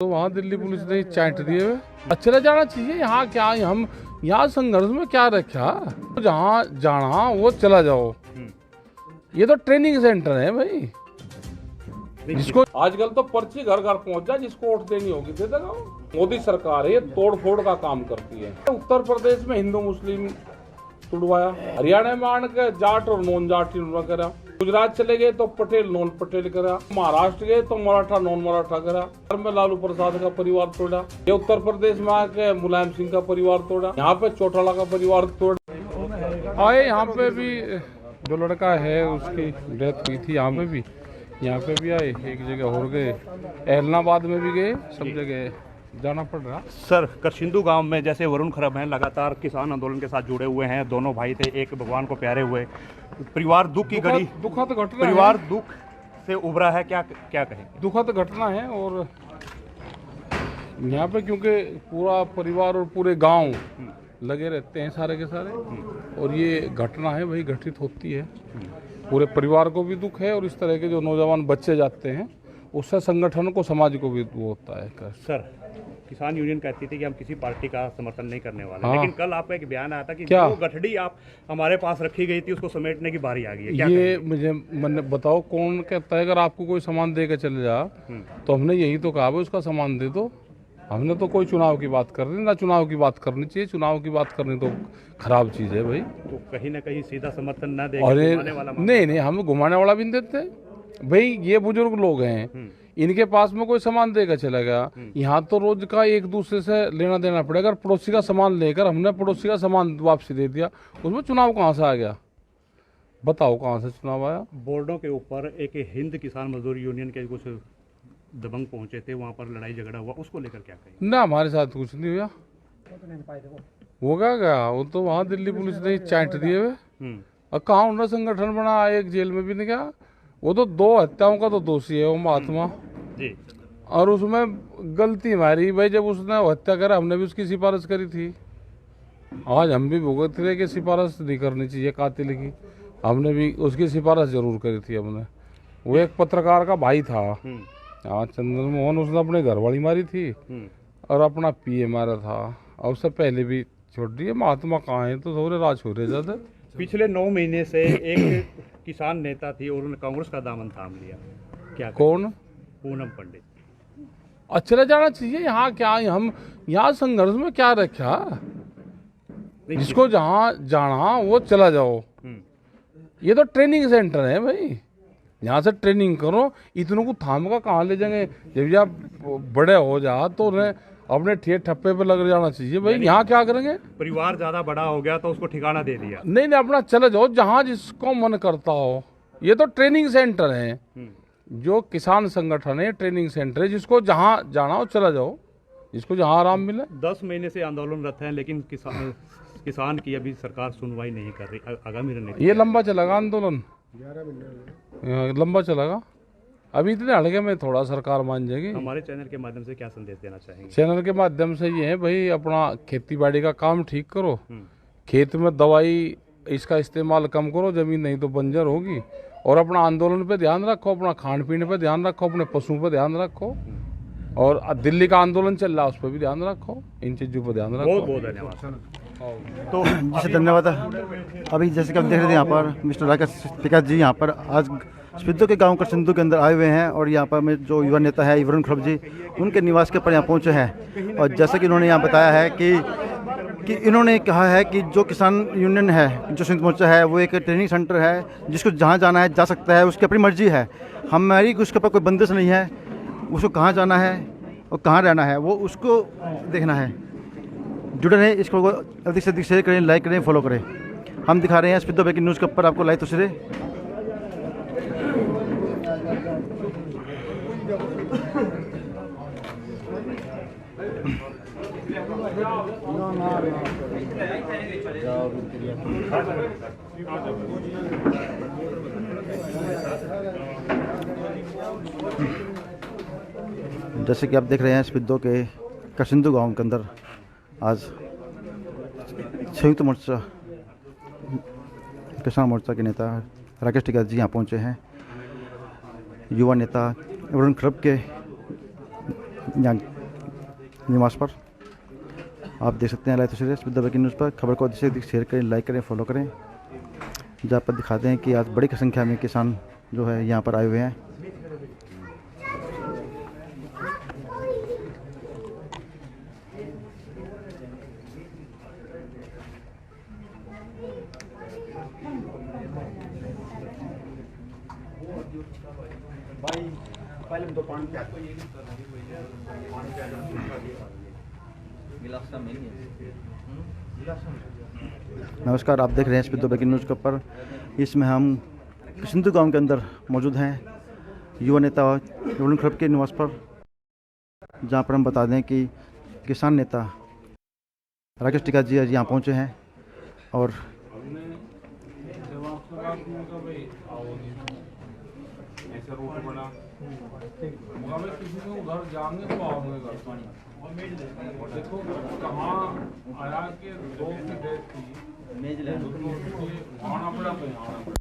तो वहाँ दिल्ली पुलिस ने चाट दिए हुए चले जाना चाहिए। यहाँ क्या हम यहाँ संघर्ष में क्या रखा, जहाँ जाना वो चला जाओ। ये तो ट्रेनिंग सेंटर है भाई। जिसको आजकल तो पर्ची घर घर पहुंच जाए, जिसको वोट देनी होगी दे देगा। मोदी सरकार है तोड़ फोड़ का काम करती है। उत्तर प्रदेश में हिंदू मुस्लिम तुड़वाया, हरियाणा में आने के जाट और नॉन जाट करा, गुजरात चले गए तो पटेल नॉन पटेल करा, महाराष्ट्र गए तो मराठा नॉन मराठा करा, बिहार में लालू प्रसाद का परिवार तोड़ा, ये उत्तर प्रदेश में आके मुलायम सिंह का परिवार तोड़ा, यहाँ पे चौटाला का परिवार तोड़ा। आए यहाँ पे भी जो लड़का है उसकी डेथ हुई थी, यहाँ पे भी आए, एक जगह हो गए, एलनाबाद में भी गए, सब जगह जाना पड़ रहा। सर, करसिंधु गांव में जैसे वरुण खरब हैं, लगातार किसान आंदोलन के साथ जुड़े हुए हैं। दोनों भाई थे, एक भगवान को प्यारे हुए। परिवार दुख की घड़ी, दुखद घटना, परिवार दुख से उभरा है, क्या कहें? दुखद घटना है। और यहाँ पे क्योंकि पूरा परिवार और पूरे गांव लगे रहते हैं सारे के सारे, और ये घटना है वही घटित होती है। पूरे परिवार को भी दुख है, और इस तरह के जो नौजवान बच्चे जाते हैं उससे संगठन को, समाज को भी वो होता है। सर, किसान यूनियन कहती थी कि हम किसी पार्टी का समर्थन नहीं करने वाले, हाँ। लेकिन कल आपका एक बयान आया था कि जो गठड़ी आप हमारे पास रखी गई थी उसको समेटने की बारी आ गई है। क्या ये मुझे बताओ कौन कहता है अगर आपको कोई सामान दे के चले जा तो हमने यही तो कहा उसका सामान दे दो। हमने तो कोई चुनाव की बात कर रही ना, चुनाव की बात करनी चाहिए। चुनाव की बात करनी तो खराब चीज है भाई। तो कहीं ना कहीं सीधा समर्थन ना दे, नहीं, हम घुमाने वाला भी नहीं देते भाई। ये बुजुर्ग लोग हैं, इनके पास में कोई सामान देकर चला गया, यहाँ तो रोज का एक दूसरे से लेना देना पड़ेगा। अगर पड़ोसी का सामान लेकर हमने पड़ोसी का सामान वापसी दे दिया, उसमें चुनाव कहाँ से आ गया? बताओ कहाँ से चुनाव आया? बोर्डों के ऊपर एक हिंद किसान मजदूर यूनियन के कुछ दबंग पहुंचे थे, वहाँ पर लड़ाई झगड़ा हुआ, उसको लेकर क्या कहें? ना, हमारे साथ कुछ नहीं हुआ। वो क्या, वो तो वहाँ दिल्ली पुलिस ने चाट दिए हुए। और कहाँ उन्होंने संगठन बना, एक जेल में भी नहीं गया। वो तो 2 हत्याओं का तो दोषी है वो महात्मा जी। और उसमें गलती हमारी भाई, जब उसने हत्या करा हमने भी उसकी सिफारिश करी थी। आज हम भी भुगत रहे कि सिफारिश नहीं करनी चाहिए कातिल की, हमने भी उसकी सिफारिश जरूर करी थी हमने। वो एक पत्रकार का भाई था, हाँ, चंद्र मोहन, उसने अपने घर वाली मारी थी और अपना पीए मारा था, और उससे पहले भी छोड़ दिए। महात्मा कहाँ है तो थोड़े राज हो रहे ज्यादा। पिछले 9 महीने से एक किसान नेता थी और उन्होंने कांग्रेस का दामन थाम लिया, क्या कौन? पूनम पंडित। चले जाना चाहिए। यहाँ क्या हम यहाँ संघर्ष में क्या रखा, जिसको जहाँ जाना वो चला जाओ। ये तो ट्रेनिंग सेंटर है भाई, यहाँ से ट्रेनिंग करो। इतनों को थाम का कहाँ ले जाएंगे? जब आप बड़े हो जा तो उन्हें अपने ठेठ ठप्पे पे लग जाना चाहिए भाई। यहाँ क्या करेंगे? परिवार ज्यादा बड़ा हो गया तो उसको ठिकाना दे दिया। नहीं, अपना चले जाओ जहाँ जिसको मन करता हो। ये तो ट्रेनिंग सेंटर है, जो किसान संगठन है, ट्रेनिंग सेंटर है। जिसको जहाँ जाना हो चला जाओ, जिसको जहाँ आराम मिले। 10 महीने से आंदोलनरत हैं, लेकिन किसान की अभी सरकार सुनवाई नहीं कर रही। आगामी रणनीति ये लंबा चलेगा आंदोलन, 11 महीने लंबा चलेगा। अभी इतने हल्के में थोड़ा सरकार मान जाएगी। हमारे चैनल के माध्यम से क्या संदेश देना चाहेंगे? चैनल के माध्यम से ये है भाई, अपना खेती बाड़ी का काम ठीक करो, खेत में दवाई इसका इस्तेमाल कम करो, जमीन नहीं तो बंजर होगी। और अपना आंदोलन पे ध्यान रखो, अपना खान पीने पे ध्यान रखो, अपने पशुओं पे ध्यान रखो, और दिल्ली का आंदोलन चल रहा है उस पर भी ध्यान रखो। इन चीज़ों पर ध्यान रखो। बहुत बहुत धन्यवाद। तो जी धन्यवाद। अभी जैसे कि हम देख रहे थे यहाँ पर मिस्टर राकेश टिकैत जी यहाँ पर आज स्पिद्दो के गांव करसिंधु के अंदर आए हुए हैं, और यहाँ पर जो युवा नेता है वरुण खरब जी, उनके निवास के पर यहाँ पहुँचे हैं। और जैसे कि इन्होंने यहाँ बताया है कि इन्होंने कहा है कि जो किसान यूनियन है, जो संयुक्त मोर्चा है, वो एक ट्रेनिंग सेंटर है, जिसको जहाँ जाना है जा सकता है, उसकी अपनी मर्जी है। हमारी उसके ऊपर कोई बंदिश नहीं है, उसको कहाँ जाना है और कहाँ रहना है वो उसको देखना है। जुड़े रहें, इसको अधिक से अधिक शेयर करें, लाइक करें, फॉलो करें। हम दिखा रहे हैं स्पिद्दो ब्रेकिंग न्यूज़ के ऊपर आपको लाइव तस्वीरें। जैसे कि आप देख रहे हैं स्पिद्दो के करसिंधु गांव के अंदर आज संयुक्त मोर्चा किसान मोर्चा के नेता राकेश टिकैत जी यहाँ पहुँचे हैं। युवा नेता वरुण खरब के यहाँ निवास पर। आप देख सकते हैं लाइव तस्वीरें स्पीड ब्रेकिंग न्यूज़ पर। खबर को अधिक से अधिक शेयर करें, लाइक करें, फॉलो करें। जहाँ पर दिखाते हैं कि आज बड़ी संख्या में किसान जो है यहाँ पर आए हुए हैं। नमस्कार, आप देख रहे हैं स्पीड ब्रेकिंग न्यूज़ के ऊपर। इसमें हम सिंधु गांव के अंदर मौजूद हैं युवा नेता वरुण खरब के निवास पर, जहां पर हम बता दें कि किसान नेता राकेश टिकैत जी आज यहाँ पहुँचे हैं और किसी को घर जाएंगे तो आओगे घर और देखो कहाँ आया कि दो की डेथ थी, आना पड़ा तो यहाँ आना पड़ा।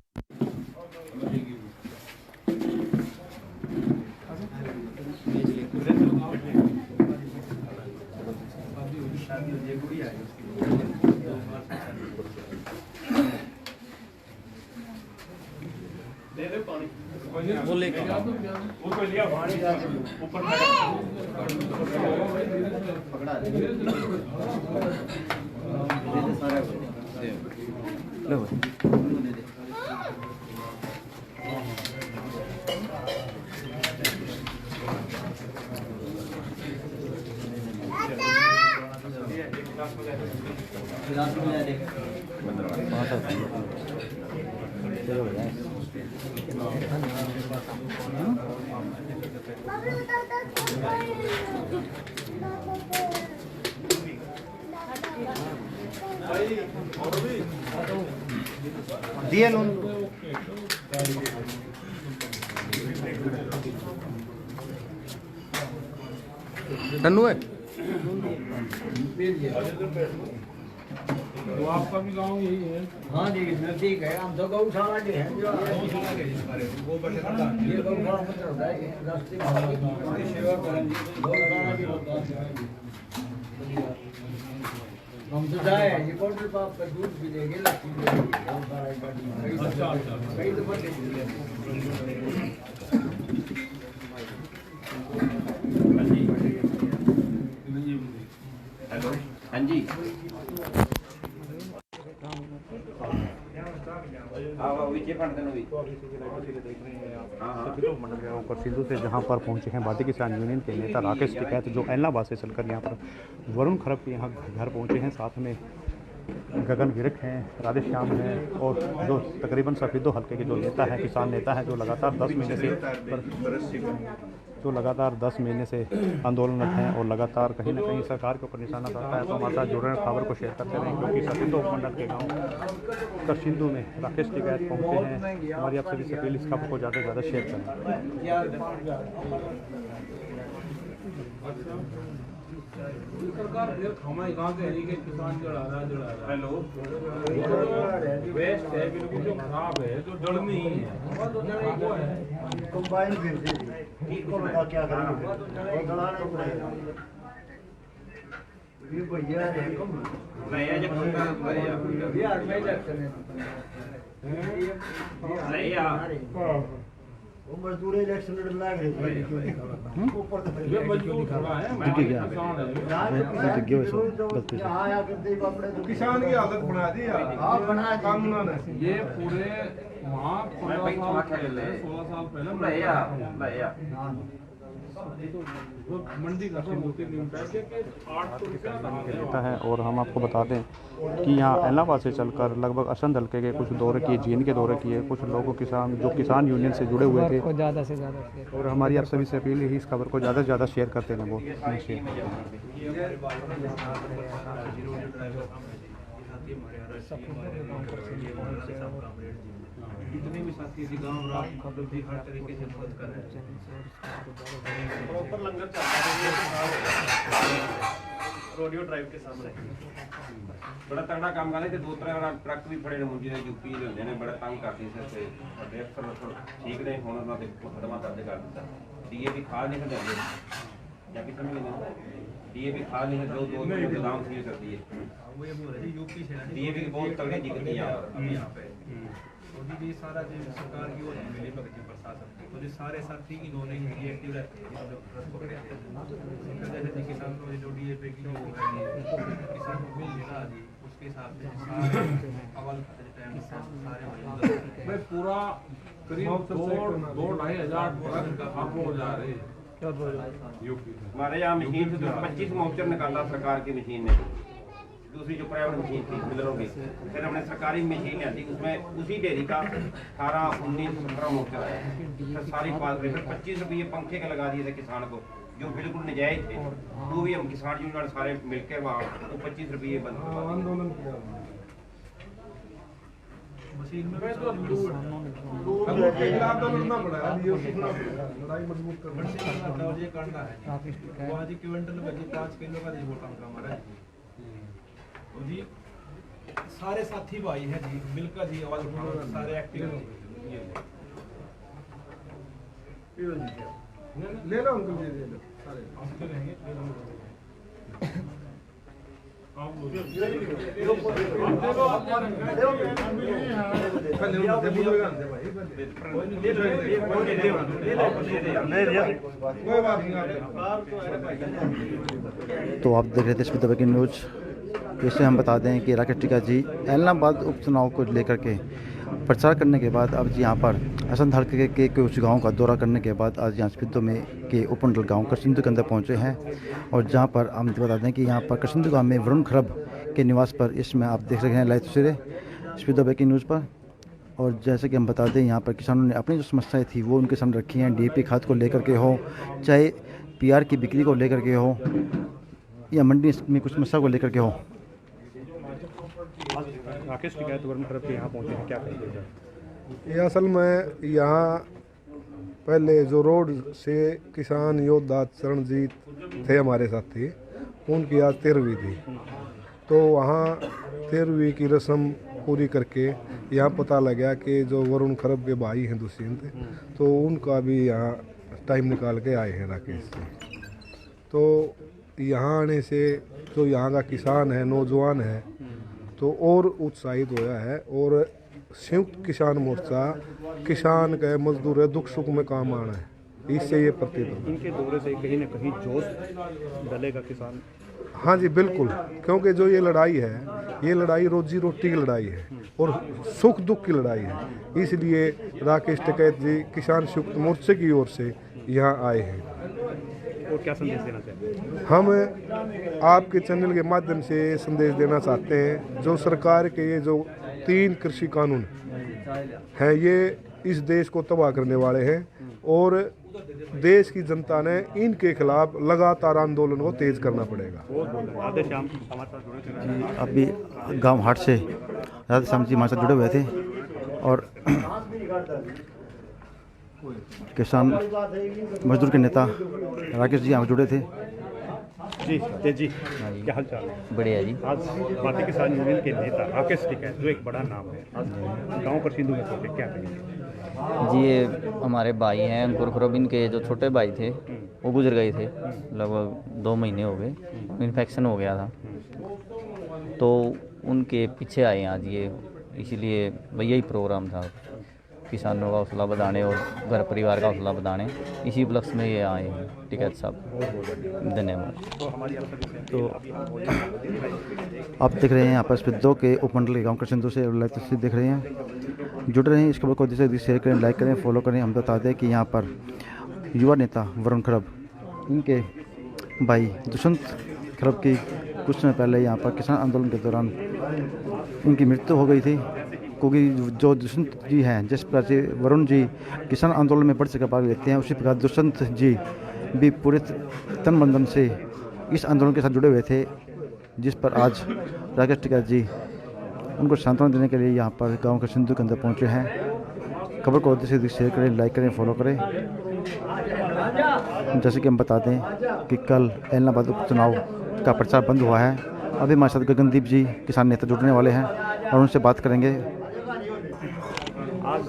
वो लेके वो तो लिया ऊपर दिए नून टन्नू है। तो आपका भी गांव यही है? हाँ जी, नजदीक है। हम तो गौशाला के हैं जो ये गौशाला में चल रहा है रास्ते में सेवा करेंगे। गौशाला भी होता है। हम तो जाए ये पोर्टल पर आपका दूध भी देंगे, लस्सी भी देंगे। गौशाला कई दफा हेलो, हाँ जी, सिंधु से जहां पर पहुंचे हैं भारतीय किसान यूनियन के नेता राकेश टिकैत, जो एलनाबाद से चलकर यहां पर वरुण खरब के यहाँ घर पहुंचे हैं। साथ में गगन विरक हैं, राधेश्याम हैं और जो तकरीबन सफीदो हल्के के जो नेता हैं, किसान नेता हैं, जो लगातार 10 महीने से आंदोलनरत हैं और लगातार कहीं ना कहीं सरकार के ऊपर निशाना साधता है। तो हमारे साथ जुड़ रहे हैं, खबर को शेयर करते रहें, क्योंकि सफीदो उपमंडल के गाँव करसिंधु में राकेश टिकैत पहुँचे हैं। हमारी आप सभी से अपील इस खबर को ज़्यादा से ज़्यादा शेयर करें। सरकार फिर हमारे गाँव के हरी के किसान जड़ा रहा है। हेलो, वेस्ट है बिल्कुल, जो खराब है, जो जड़ नहीं है, कंबाइन फिर से इसको बता क्या करेंगे, वो गलाना पड़ेगा। ये भैया है कम भैया जब बिहार में इलेक्शन है भैया वो मजदूर इलेक्शन लड़ रहे थे ऊपर से ये मजदूर खड़ा है, मैं किसान है। आया करते ही अपने तो किसान की हालत बना दी यार। आप बना काम उन्होंने ये पूरे वहाँ 16 साल पहले भैया मंडी का सिंधु के पैसे के 800 देता है। और हम आपको बता दें कि यहाँ एलनाबाद से चलकर लगभग असंध हल्के के कुछ दौरे किए, जीन के दौरे किए, कुछ लोगों किसान यूनियन से जुड़े हुए थे। ज़्यादा से ज़्यादा और हमारी आप सभी से अपील है, इस खबर को ज़्यादा से ज़्यादा शेयर करते हैं। वो जितने भी साथी थी गाँव रात खबर भी हर तरीके से मदद कर रहे हैं। प्रॉपर लंगर चलता है रोडियो ड्राइव के सामने। बड़ा तगड़ा काम कर रहे थे। 2-3 ट्रक भी फड़े मुझे यूपी ਦੇ ਹੁੰਦੇ ਨੇ, ਬੜਾ ਤੰਗ ਕਰਦੇ ਸੀ ਤੇ ਵੱਡੇ ਅਫਸਰ ਠੀਕ ਨੇ, ਹੁਣ ਉਹਨਾਂ ਦੇ ਮੁਕੱਦਮਾ ਦਰਜ ਕਰ ਦਿੱਤਾ। ਡੀਏਪੀ ਖਾਦ ਨਹੀਂ ਖੰਡਾਉਂਦੇ डीएपी खाद नहीं है, जो दो गोदाम सील कर दिए। वो ये बोल रहे थे यूपी से डीएपी की बहुत तगड़ी दिक्कत है यहाँ पे और ये सारा जो सरकार की वो है मिली भगत प्रशासन तो ये सारे साथी इन्होंने ही एक्टिव रहते हैं जो रस पकड़े आते हैं जैसे कि किसान को जो डीएपी की जो है किसान को मिल लेना जी उसके हिसाब से सारे अवल टाइम सारे मैं पूरा करीब 2-2,500 ट्रक अब हो जा रहे हैं यूपी में। हमारे यहाँ मशीन से 25 मॉइस्चर निकाला सरकार की मशीन ने, दूसरी जो प्राइवेट मशीन थी मिलरों की, फिर हमने सरकारी मशीन ली उसमें उसी डेयरी का 18, 19, 17 मॉइस्चर आया। फिर सारी बात फिर 25 रुपये पंखे के लगा दिए थे किसान को, जो बिल्कुल नजायज थे, वो भी हम किसान यूनियन सारे मिलकर वहाँ वो 25 रुपये बंद करवा दिए। मशीन में मैं तो मशीन का और ये करना है वो आज क्विंटल में 5 किलो का वो काम हमारा है और जी सारे साथी भाई हैं जी मिलकर जी आवाज उठाओ सारे एक्टिव ले लो अंकल जी, ले लो सारे एक्टिव रहेंगे तो आप देख रहे थे स्पीड ब्रेकिंग न्यूज़। इससे हम बता दें कि राकेश टिकैत जी ऐलनाबाद उपचुनाव को लेकर के प्रचार करने के बाद अब यहाँ पर असंध हल्के के कुछ गाँव का दौरा करने के बाद आज यहाँ स्पीडो में के उपमंडल गाँव करसिंधु के अंदर पहुँचे हैं। और जहाँ पर हम बता दें कि यहाँ पर करसिंधु गाँव में वरुण खरब के निवास पर इसमें आप देख रहे हैं लाइव तस्वीरें स्पीडो ब्रेकिंग न्यूज़ पर। और जैसे कि हम बता दें यहाँ पर किसानों ने अपनी जो समस्याएं थी वो उनके सामने रखी हैं, डीएपी खाद को लेकर के हो, चाहे पीआर की बिक्री को लेकर के हो, या मंडी में कुछ समस्या को लेकर के हो। राकेश टिकैत वरुण खरब के यहाँ पहुँचे हैं, क्या कहेंगे? ये असल में यहाँ पहले जो रोड से किसान योद्धा चरणजीत थे हमारे साथी, उनकी आज 13वीं थी, तो वहाँ 13वीं की रस्म पूरी करके यहाँ पता लगा कि जो वरुण खरब के भाई हैं दुष्यंत, तो उनका भी यहाँ टाइम निकाल के आए हैं राकेश जी। तो यहाँ आने से जो यहाँ का किसान है, नौजवान है, तो और उत्साहित होया है। और संयुक्त किसान मोर्चा किसान के मजदूर है, दुख सुख में काम आना है, इससे ये प्रतीत होता है। इनके दौरे से कहीं न कहीं जोश डलेगा किसान। हाँ जी बिल्कुल, क्योंकि जो ये लड़ाई है, ये लड़ाई रोजी रोटी की लड़ाई है और सुख दुख की लड़ाई है। इसलिए राकेश टिकैत जी किसान संयुक्त मोर्चे की ओर से यहाँ आए हैं। और क्या संदेश देना चाहते हैं? हम आपके चैनल के माध्यम से संदेश देना चाहते हैं, जो सरकार के ये जो 3 कृषि कानून हैं, ये इस देश को तबाह करने वाले हैं और देश की जनता ने इनके खिलाफ लगातार आंदोलन को तेज करना पड़ेगा। राधे श्याम समाचार जुड़े थे। अभी गांव हाट से राधे श्याम जी हमारे साथ जुड़े हुए थे और किसान मजदूर के नेता राकेश जी यहाँ जुड़े थे। जी तेज जी, क्या हाल चाल है? बढ़िया जी। आज भारतीय किसान यूनियन के नेता राकेश टिकैत, जो एक बड़ा नाम है, आज गाँव करसिंधु में पहुंचे, क्या कहेंगे? जी ये हमारे भाई हैं अंकुर खरब, इनके जो छोटे भाई थे वो गुजर गए थे, लगभग 2 महीने हो गए, इन्फेक्शन हो गया था, तो उनके पीछे आए आज ये, इसीलिए भैया ही प्रोग्राम था किसानों का हौसला बढ़ाने और घर परिवार का हौसला बढ़ाने, इसी उपलक्ष्य में ये आए हैं टिकैत साहब। धन्यवाद। तो आप देख रहे हैं यहाँ पर स्पीडो के उपमंडल के गाँव करसिंधु से लाइव तस्वीर देख रहे हैं। जुड़ रहे हैं, इस खबर को जैसे शेयर करें, लाइक करें, फॉलो करें। हम बता दें कि यहाँ पर युवा नेता वरुण खरब, इनके भाई दुष्यंत खरब की कुछ समय पहले यहाँ पर किसान आंदोलन के दौरान उनकी मृत्यु हो गई थी, क्योंकि जो दुष्यंत जी हैं, जिस प्रकार से वरुण जी किसान आंदोलन में बढ़ चढ़कर भाग लेते हैं, उसी प्रकार दुष्यंत जी भी पूरे तन बंधन से इस आंदोलन के साथ जुड़े हुए थे, जिस पर आज राकेश टिकैत जी उनको सांत्वना देने के लिए यहाँ पर गांव करसिंधु के अंदर पहुँचे हैं। खबर को अधिक से अधिक शेयर करें, लाइक करें, फॉलो करें। जैसे कि हम बता दें कि कल ऐलनाबाद उपचुनाव का प्रचार बंद हुआ है। अभी हमारे साथ गगनदीप जी किसान नेता जुड़ने वाले हैं और उनसे बात करेंगे। आज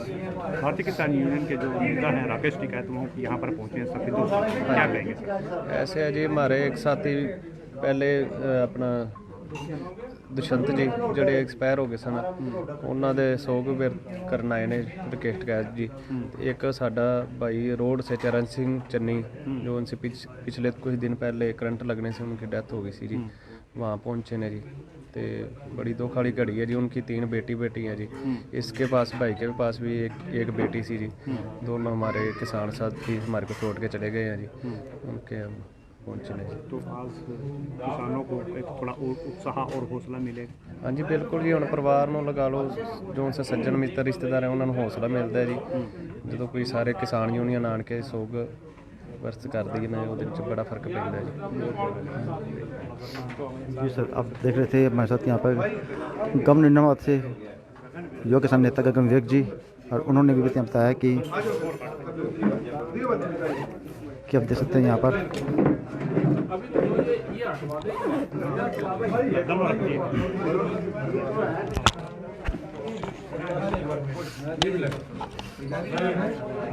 भारतीय किसान यूनियन के जो नेता हैं राकेश टिकैत वो यहाँ पर पहुँचे हैं सफेदों से, क्या कहेंगे सर? ऐसे है जी हमारे एक साथी पहले अपना दुष्यंत जी ਜਿਹੜੇ ਐਕਸਪਾਇਰ ਹੋ ਗਏ ਸਨ ਉਹਨਾਂ ਦੇ ਸੋਗ ਬਿਰਤ ਕਰਨ ਆਏ ਨੇ ਰਾਕੇਸ਼ ਟਿਕੈਤ ਜੀ ਤੇ ਇੱਕ ਸਾਡਾ ਭਾਈ रोड से चरण सिंह चन्नी जो उनसे पिछले कुछ दिन पहले करंट लगने से उनकी डेथ हो गई सी जी, वहाँ पहुँचे ने जी। तो बड़ी दुख वाली घड़ी है जी, उनकी 3 बेटी हैं जी। इसके पास भाई के पास भी एक बेटी सी जी। दोनों हमारे किसान साथी हमारे को छोड़ के चले गए हैं जी, उनके हम पहुँचे ने जी। तो आज किसानों को एक थोड़ा और उत्साह और हौसला मिलेगा। हाँ जी बिल्कुल जी, ਹੁਣ ਪਰਿਵਾਰ ਨੂੰ ਲਗਾ ਲਓ ਜੋ ਉਨਸੇ ਸੱਜਣ ਮਿੱਤਰ ਰਿਸ਼ਤੇਦਾਰ ਹੈ ਉਹਨਾਂ ਨੂੰ ਹੌਸਲਾ ਮਿਲਦਾ ਹੈ ਜੀ। ਜਦੋਂ ਕੋਈ ਸਾਰੇ ਕਿਸਾਨ ਯੂਨੀਅਨ ਆਣ ਕੇ ਸੋਗ ਵਰਤ करती है ना, ਉਹਦੇ ਵਿੱਚ बड़ा फर्क ਪੈਂਦਾ जी। जी सर, आप देख रहे थे हमारे साथ यहाँ पर गम निन्नाबाद से युवा किसान नेता गगन विवेक जी, और उन्होंने भी बताया कि आप देख सकते हैं यहाँ पर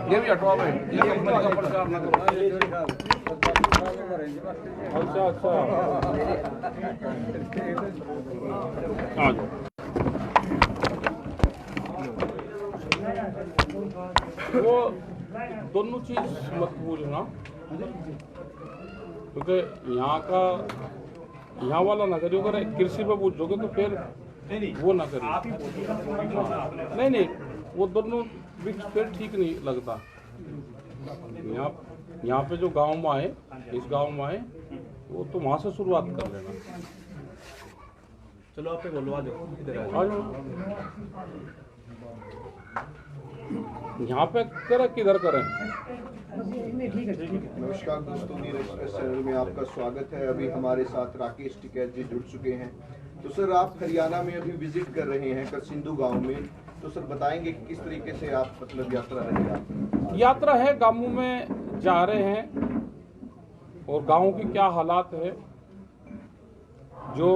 ये भी हटवा भाई, ये कंपनी का प्रचार ना करो। अच्छा आ जाओ। वो दोनों चीज मत भूलना, क्योंकि यहाँ वाला ना करियो, अगर कृषि पे पूछोगे तो फिर वो ना करिए। नहीं वो दोनों मिक्स फिर ठीक नहीं लगता। यहाँ पे जो गांव में आए, इस गांव में आए, वो तो वहाँ से शुरुआत कर लेना। चलो आप बोलो, आ जाओ इधर आ जाओ। यहाँ पे करें किधर करें? नमस्कार दोस्तों, मेरे एक्सप्रेस चैनल में आपका स्वागत है। अभी हमारे साथ राकेश टिकैत जी जुड़ चुके हैं। तो सर, आप हरियाणा में अभी विजिट कर रहे हैं करसिंधु गांव में, तो सर बताएंगे कि किस तरीके से आप मतलब यात्रा रही आपकी? यात्रा है, गांवों में जा रहे हैं और गांवों की क्या हालात है, जो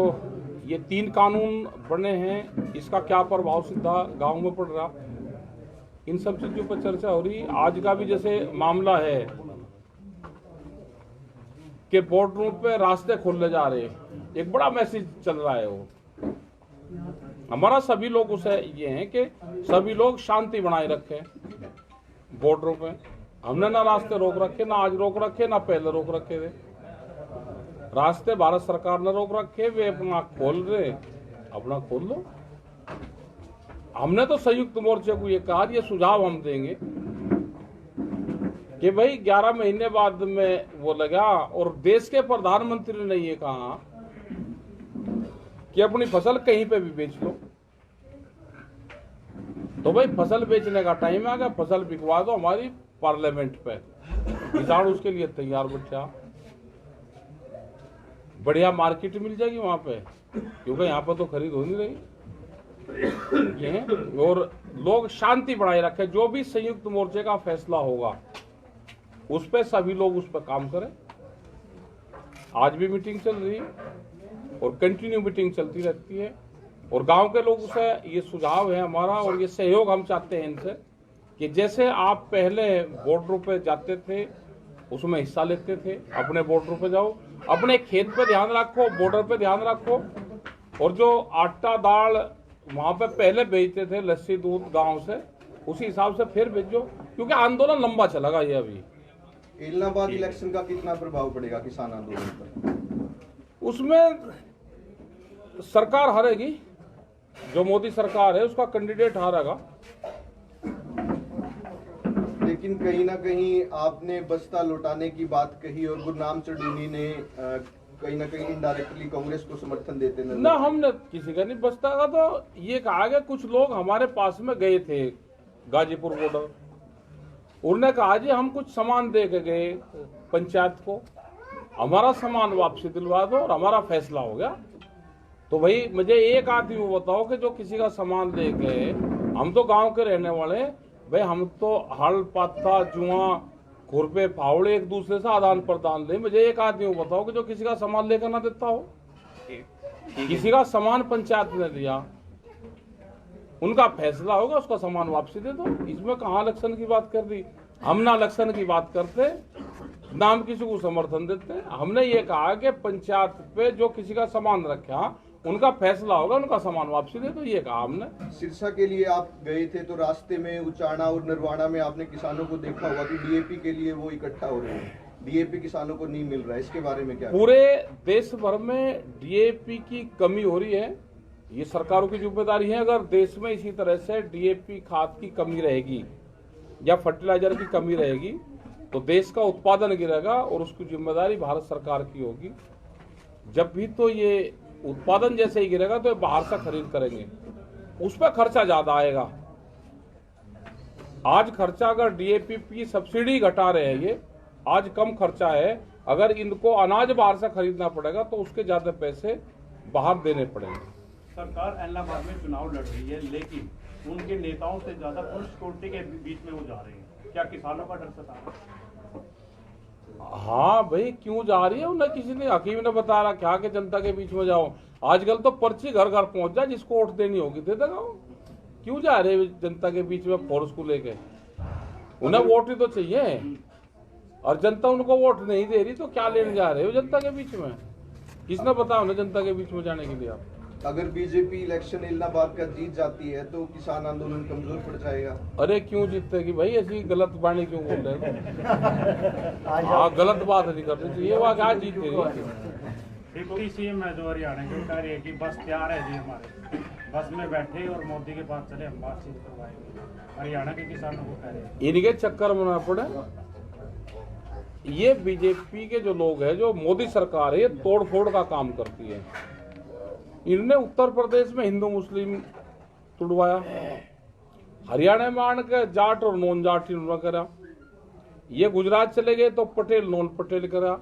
ये 3 कानून बने हैं इसका क्या प्रभाव सीधा गांव में पड़ रहा, इन सब चीजों पर चर्चा हो रही। आज का भी जैसे मामला है कि बॉर्डरों पे रास्ते खोलने जा रहे हैं, एक बड़ा मैसेज चल रहा है। वो हमारा सभी लोग उसे ये है कि सभी लोग शांति बनाए रखें बॉर्डरों पे। हमने ना रास्ते रोक रखे, ना आज रोक रखे, ना पहले रोक रखे थे। रास्ते भारत सरकार ने रोक रखे, वे अपना खोल रहे, अपना खोल लो। हमने तो संयुक्त मोर्चे को ये कहा, ये सुझाव हम देंगे कि भाई 11 महीने बाद में वो लगा, और देश के प्रधानमंत्री ने ये कहा कि अपनी फसल कहीं पे भी बेच लो। तो भाई फसल बेचने का टाइम आ गया, फसल बिकवा दो हमारी पार्लियामेंट पे, किसान उसके लिए तैयार बैठा। बढ़िया मार्केट मिल जाएगी वहां पे, क्योंकि यहाँ पर तो खरीद हो नहीं रही ये है। और लोग शांति बनाए रखे, जो भी संयुक्त मोर्चे का फैसला होगा उस पर सभी लोग उस पर काम करें। आज भी मीटिंग चल रही है और कंटिन्यू मीटिंग चलती रहती है, और गांव के लोगों से ये सुझाव है हमारा, और ये सहयोग हम चाहते हैं इनसे कि जैसे आप पहले बॉर्डरों पे जाते थे, उसमें हिस्सा लेते थे, अपने बॉर्डरों पे जाओ, अपने खेत पे ध्यान रखो, बॉर्डर पे ध्यान रखो, और जो आटा दाल वहां पे पहले बेचते थे, लस्सी दूध गांव से, उसी हिसाब से फिर भेजो, क्योंकि आंदोलन लंबा चलेगा। ये अभी इलाहाबाद इलेक्शन का कितना प्रभाव पड़ेगा किसान आंदोलन पर? उसमें सरकार हारेगी, जो मोदी सरकार है उसका कैंडिडेट हारेगा। लेकिन कहीं ना कहीं आपने बस्ता लौटाने की बात कही, और गुरनाम चढ़ूनी ने कहीं ना कहीं इनडायरेक्टली कांग्रेस को समर्थन देते नजर। ना, हमने किसी का नहीं बस्ता का, तो ये कहा गया कुछ लोग हमारे पास में गए थे गाजीपुर बॉर्डर, उन्होंने कहा जी हम कुछ सामान दे के गए पंचायत को, हमारा सामान वापसी दिलवा दो और हमारा फैसला हो गया। तो भाई मुझे एक आदमी वो बताओ कि जो किसी का सामान दे गए, हम तो गांव के रहने वाले, भाई हम तो हल पत्ता जुआ खुरपे फावड़े एक दूसरे से आदान प्रदान ले। मुझे एक आदमी वो बताओ कि जो किसी का सामान लेकर ना देता हो। किसी का सामान पंचायत ने दिया, उनका फैसला होगा, उसका सामान वापसी दे दो। इसमें कहाँ इलेक्शन की बात कर दी? हम ना इलेक्शन की बात करते, ना हम किसी को समर्थन देते हैं। हमने ये कहा कि पंचायत पे जो किसी का सामान रखा उनका फैसला होगा, उनका सामान वापसी दे दो, ये कहा हमने। सिरसा के लिए आप गए थे तो रास्ते में उचाना और नरवाना में आपने किसानों को देखा होगा कि डीएपी के लिए वो इकट्ठा हो रहे हैं, डीएपी किसानों को नहीं मिल रहा है, इसके बारे में क्या? पूरे देश भर में डीएपी की कमी हो रही है, ये सरकारों की जिम्मेदारी है। अगर देश में इसी तरह से डीएपी खाद की कमी रहेगी या फर्टिलाइजर की कमी रहेगी तो देश का उत्पादन गिरेगा और उसकी जिम्मेदारी भारत सरकार की होगी। जब भी तो ये उत्पादन जैसे ही गिरेगा तो बाहर से खरीद करेंगे, उस पर खर्चा ज्यादा आएगा। आज खर्चा अगर डीएपी की सब्सिडी घटा रहे हैं, ये आज कम खर्चा है, अगर इनको अनाज बाहर से खरीदना पड़ेगा तो उसके ज्यादा पैसे बाहर देने पड़ेंगे। सरकार इलाहाबाद में चुनाव लड़ रही है, लेकिन उनके नेताओं से ज्यादा पुलिस सिक्योरिटी के बीच में वो जा रहे हैं, क्या किसानों का डर सता रहा है? हाँ भाई, क्यों जा रही है? उन्हें किसी ने, हकीम ने बता रहा क्या कि जनता के बीच में जाओ। आजकल तो पर्ची घर घर पहुंच जाए, जिसको वोट देनी होगी दे देगा। क्यों जा रहे जनता के बीच में फोर्स को लेके? उन्हें वोट ही तो चाहिए, और जनता उनको वोट नहीं दे रही तो क्या लेने जा रहे हो जनता के बीच में? किसने बताया उन्हें जनता के बीच में जाने के लिए? आप अगर बीजेपी इलेक्शन इलाहाबाद का जीत जाती है तो किसान आंदोलन कमजोर पड़ जाएगा। अरे क्यों जीतेगी भाई? ऐसी गलत बाणी क्यों बोल रहे हो? हाँ, गलत बात नहीं करनी चाहिए। वह क्या जीतेगी? डिप्टी सीएम है जो हरियाणा के, कह रही है कि बस तैयार है जी, हमारे बस में बैठे और मोदी के पास चले, हम बातचीत करवाएंगे। हरियाणा के किसानों को कह रहे हैं इनके चक्कर में ना पड़े। ये बीजेपी के जो लोग हैं, जो मोदी सरकार है, ये तोड़ फोड़ का काम करती है। इन्होंने उत्तर प्रदेश में हिंदू मुस्लिम तुड़वाया, हरियाणा में आने के जाट और नॉन जाट इन्होंने करा। ये गुजरात चले गए तो पटेल नॉन पटेल करा।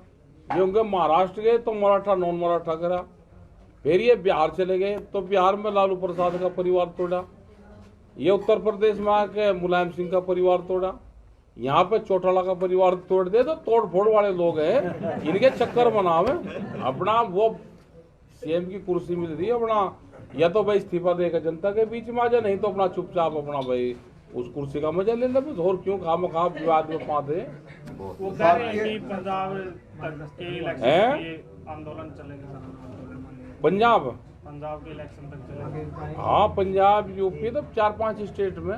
ये उनके महाराष्ट्र गए तो मराठा नॉन मराठा करा। फिर ये बिहार चले गए तो बिहार में लालू प्रसाद का परिवार तोड़ा। ये उत्तर प्रदेश में आके मुलायम सिंह का परिवार तोड़ा। यहाँ पे चौटाला का परिवार तोड़ दे। तो तोड़ फोड़ वाले लोग हैं, इनके चक्कर बनावे अपना। वो सीएम की कुर्सी मिल रही है अपना, या तो भाई इस्तीफा देकर जनता के बीच में आ जाए, नहीं तो अपना चुपचाप अपना भाई उस कुर्सी का मजा ले ले बस। और क्यों खामखा विवाद में पाते? वो कह रहे हैं कि पंजाब के इलेक्शन के लिए आंदोलन चलेगा। पंजाब के इलेक्शन तक चलेगा। हाँ, पंजाब यूपी तो 4-5 स्टेट में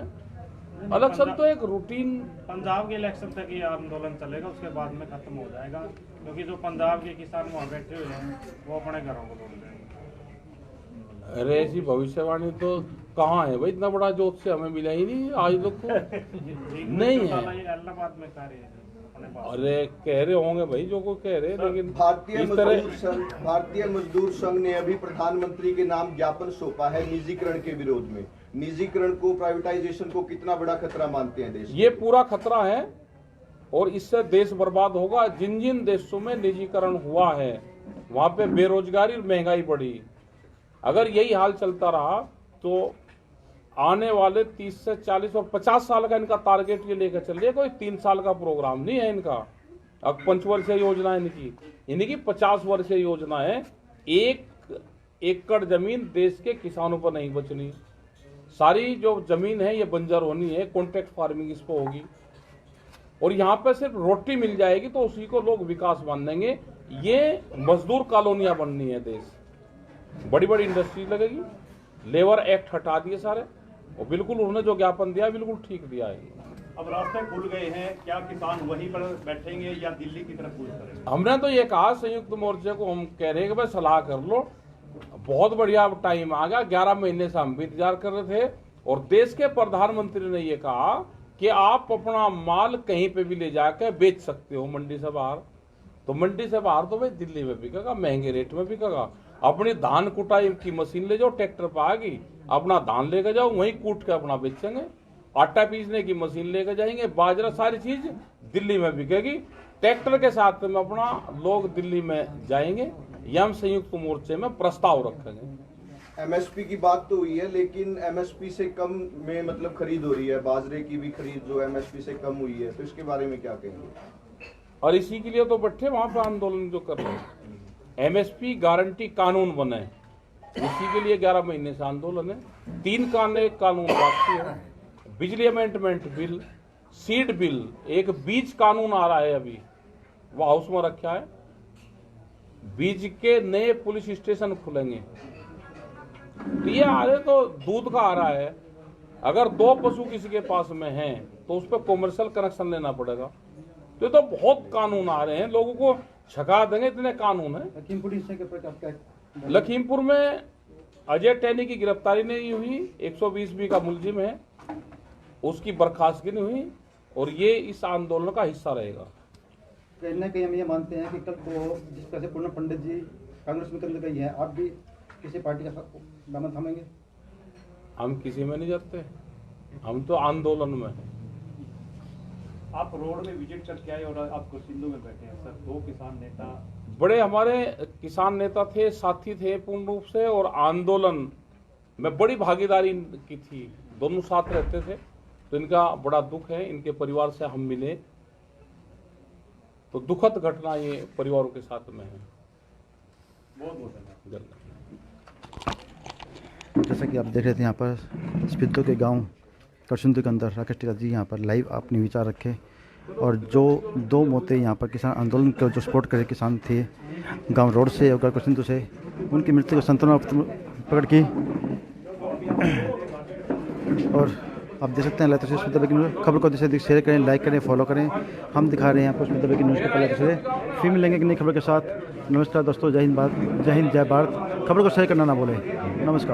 इलेक्शन तो एक रूटीन। पंजाब के इलेक्शन तक ये आंदोलन चलेगा, उसके बाद में खत्म हो जाएगा, क्योंकि जो पंजाब के किसान वहाँ बैठे हुए हैं वो अपने घरों को लौट जाएंगे। अरे ऐसी भविष्यवाणी तो कहाँ है भाई? इतना बड़ा जोत से हमें मिला ही नहीं आज लोग को। नहीं है, इलाहाबाद में कह रहे हैं। अरे कह रहे होंगे भाई जो को कह रहे, लेकिन भारतीय मजदूर संघ ने अभी प्रधानमंत्री के नाम ज्ञापन सौंपा है निजीकरण के विरोध में। निजीकरण को, प्राइवेटाइजेशन को कितना बड़ा खतरा मानते हैं देश? ये पूरा खतरा है और इससे देश बर्बाद होगा। जिन जिन देशों में निजीकरण हुआ है वहां पे बेरोजगारी और महंगाई बढ़ी। अगर यही हाल चलता रहा तो आने वाले 30 से 40 और 50 साल का इनका टारगेट ये लेकर चल रही है। कोई 3 साल का प्रोग्राम नहीं है इनका। अब 5 वर्षीय योजना है इनकी 50 वर्षीय योजना है। 1 एकड़ जमीन देश के किसानों पर नहीं बचनी। सारी जो जमीन है ये बंजर होनी है, कॉन्ट्रैक्ट फार्मिंग इस पर होगी और यहाँ पे सिर्फ रोटी मिल जाएगी तो उसी को लोग विकास मान देंगे। ये मजदूर कॉलोनियां बननी है देश, बड़ी बड़ी इंडस्ट्री लगेगी। लेबर एक्ट हटा दिए सारे और बिल्कुल उन्होंने जो ज्ञापन दिया बिल्कुल ठीक दिया है। अब रास्ते खुल गए हैं, क्या किसान वहीं पर बैठेंगे या दिल्ली की तरफ कूच करेंगे? हमने तो ये कहा संयुक्त मोर्चे को, हम कह रहे हैं कि भाई सलाह कर लो, बहुत बढ़िया टाइम आ गया। 11 महीने से हम भी इंतजार कर रहे थे और देश के प्रधानमंत्री ने ये कहा कि आप अपना माल कहीं पे भी ले जाकर बेच सकते हो मंडी से बाहर। तो मंडी से बाहर तो भाई दिल्ली में बिकेगा, महंगे रेट में बिकेगा। अपनी धान कुटाई की मशीन ले जाओ, ट्रैक्टर पर आ गई, अपना धान लेकर जाओ, वहीं कूट के अपना बेचेंगे। आटा पीसने की मशीन लेकर जाएंगे, बाजरा, सारी चीज दिल्ली में बिकेगी। ट्रैक्टर के साथ में अपना लोग दिल्ली में जाएंगे। यह हम संयुक्त मोर्चे में प्रस्ताव रखेंगे। एमएसपी की बात तो हुई है, लेकिन एमएसपी से कम में मतलब खरीद हो रही है। बाजरे की भी खरीद जो एमएसपी से कम हुई है, तो इसके बारे में क्या कहेंगे? और इसी के लिए तो बैठे वहां पर आंदोलन जो कर रहे हैं। एमएसपी गारंटी कानून बने उसी के लिए 11 महीने से आंदोलन है। 3 कानून बाकी है, बिजली अमेंडमेंट बिल, सीड बिल, एक बीज कानून आ रहा है अभी, वो हाउस में रखा है। बीज के नए पुलिस स्टेशन खुलेंगे। तो ये आ रहे तो दूध का आ रहा है, अगर 2 पशु किसी के पास में हैं तो उस पर कॉमर्शियल कनेक्शन लेना पड़ेगा। तो ये तो बहुत कानून आ रहे हैं, लोगों को छका देंगे, इतने कानून हैं। लखीमपुर में अजय टैनी की गिरफ्तारी नहीं हुई, 120B का मुलजिम है, उसकी बर्खास्तगी नहीं हुई, और ये इस आंदोलन का हिस्सा रहेगा। कहीं ना कहीं हम ये मानते हैं कि कल को जिस तरह से पूर्णम पंडित जी कांग्रेस में करने गई है, आप भी किसी पार्टी का दामन थामेंगे? हम किसी में नहीं जाते, हम तो आंदोलन में हैं। आप रोड में विजिट करके आए और आप कुर्सिंदू में बैठे हैं सर। 2 किसान नेता, बड़े हमारे किसान नेता थे, साथी थे पूर्ण रूप से, और आंदोलन में बड़ी भागीदारी की थी, दोनों साथ रहते थे। तो इनका बड़ा दुख है, इनके परिवार से हम मिले तो दुखद घटना ये परिवारों के साथ में है। बहुत धन्यवाद। जैसा कि आप देख रहे थे यहाँ पर स्पिद्दो के गांव करसिंदू के अंदर राकेश टिकैत जी यहाँ पर लाइव अपने विचार रखे, और जो 2 मौतें यहाँ पर किसान आंदोलन के जो सपोर्ट करे किसान थे गांव रोड से और करसिंदू से, उनकी मृत्यु को सांत्वना प्रकट की। और आप देख सकते हैं लाइव तस्वीर स्पिद्दो ब्रेकिंग न्यूज़। खबर को जैसे शेयर करें, लाइक करें, फॉलो करें। हम दिखा रहे हैं आपको स्पिद्दो ब्रेकिंग न्यूज़ के पहले तस्वीरें। फिर मिलेंगे कि नई खबर के साथ। नमस्कार दोस्तों, जय हिंद, जय भारत। खबर को शेयर करना ना भूलें। नमस्कार।